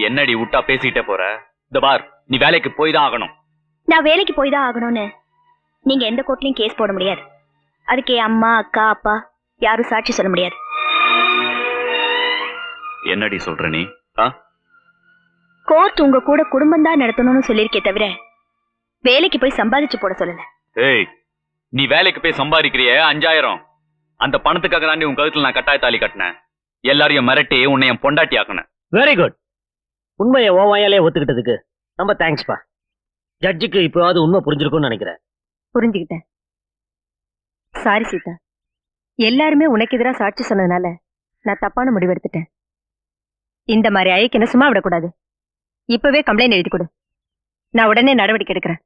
என்னடி விட்டா பேசிட்டே போற? இந்த பார், நீ வேலைக்கு போய் தான் ஆகணும். நான் வேலைக்கு போய் தான் ஆகணும்னு நீங்க எந்த கோர்ட்லயும் கேஸ் போட முடியாது. அதுக்கு என் அம்மா, அக்கா, அப்பா யாரும் சாட்சி சொல்ல முடியாது. என்னடி சொல்ற நீ? கோர்ட் உங்க கூட குடும்பம் தான் நடத்தணும்னு சொல்லிருக்கே தவிர வேலைக்கு போய் சம்பாதிச்சு போட சொல்லல. ஏய், நீ வேலைக்கு போய் சம்பாதிக்கிறிய 5000, அந்த பணத்துக்காக தாண்டி உன் கழுத்துல நான் கட்டாய தாலி கட்டினேன். எல்லாரையும் மிரட்டி உன்னை என் பொண்டாட்டி ஆக்கினேன். Very good. உண்மையை ஓ வாயாலே ஒத்துக்கிட்டதுக்கு ரொம்ப தேங்க்ஸ்பா. ஜட்ஜுக்கு இப்போவாது உண்மை புரிஞ்சிருக்கும்னு நினைக்கிறேன். புரிஞ்சுக்கிட்டேன். சாரி சீதா, எல்லாருமே உனக்கு எதிராக சாட்சி சொன்னதுனால நான் தப்பான முடிவு எடுத்துட்டேன். இந்த மாதிரி ஐக்கு என்ன சும்மா விடக்கூடாது. இப்பவே கம்ப்ளைண்ட் எழுதி கொடு. நான் உடனே நடவடிக்கை எடுக்கிறேன்.